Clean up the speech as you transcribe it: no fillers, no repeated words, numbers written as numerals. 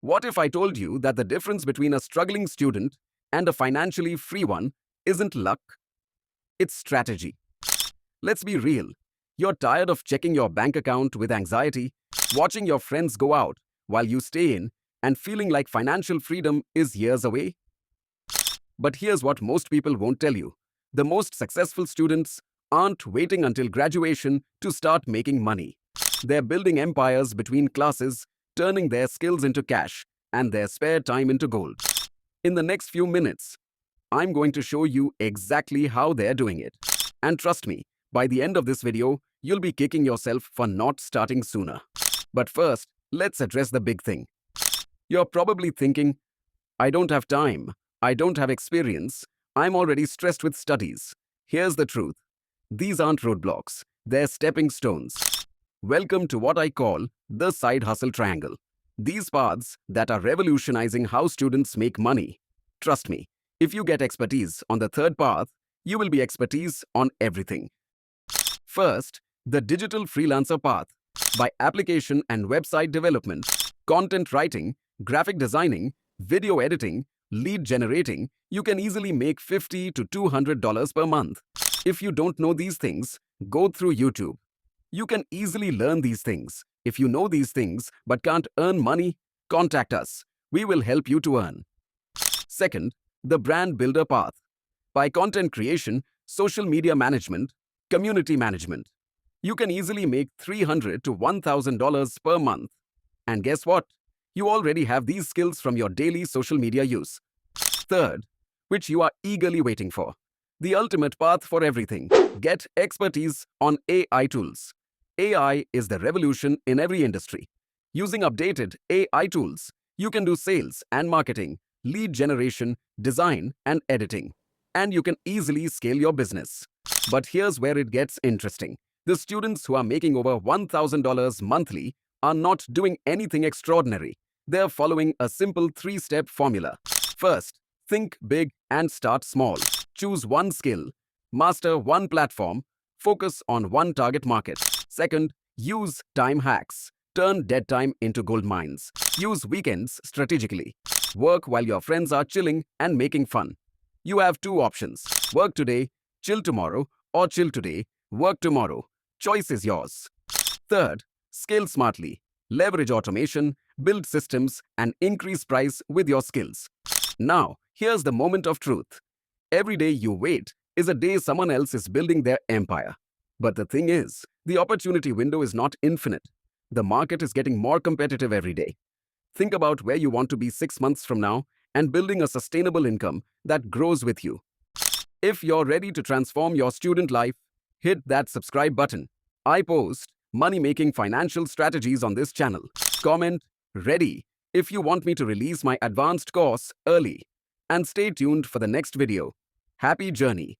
What if I told you that the difference between a struggling student and a financially free one isn't luck, it's strategy? Let's be real. You're tired of checking your bank account with anxiety, watching your friends go out while you stay in, and feeling like financial freedom is years away? But here's what most people won't tell you. The most successful students aren't waiting until graduation to start making money. They're building empires between classes, turning their skills into cash and their spare time into gold. In the next few minutes, I'm going to show you exactly how they're doing it. And trust me, by the end of this video, you'll be kicking yourself for not starting sooner. But first, let's address the big thing. You're probably thinking, I don't have time, I don't have experience, I'm already stressed with studies. Here's the truth. These aren't roadblocks, they're stepping stones. Welcome to what I call the side hustle triangle. These paths that are revolutionizing how students make money. Trust me, if you get expertise on the third path, you will be expertise on everything. First, the digital freelancer path. By application and website development, content writing, graphic designing, video editing, lead generating, you can easily make $50 to $200 per month. If you don't know these things, go through YouTube. You can easily learn these things. If you know these things but can't earn money, contact us. We will help you to earn. Second, the brand builder path. By content creation, social media management, community management, you can easily make $300 to $1,000 per month. And guess what? You already have these skills from your daily social media use. Third, which you are eagerly waiting for, the ultimate path for everything. Get expertise on AI tools. AI is the revolution in every industry. Using updated AI tools, you can do sales and marketing, lead generation, design, and editing. And you can easily scale your business. But here's where it gets interesting. The students who are making over $1,000 monthly are not doing anything extraordinary. They're following a simple 3-step formula. First, think big and start small. Choose one skill, master one platform, focus on one target market. Second, use time hacks. Turn dead time into gold mines. Use weekends strategically. Work while your friends are chilling and making fun. You have two options. Work today, chill tomorrow, or chill today, work tomorrow. Choice is yours. Third, scale smartly. Leverage automation, build systems, and increase price with your skills. Now, here's the moment of truth. Every day you wait is a day someone else is building their empire. But the thing is, the opportunity window is not infinite. The market is getting more competitive every day. Think about where you want to be 6 months from now and building a sustainable income that grows with you. If you're ready to transform your student life, hit that subscribe button. I post money-making financial strategies on this channel. Comment ready if you want me to release my advanced course early. And stay tuned for the next video. Happy journey!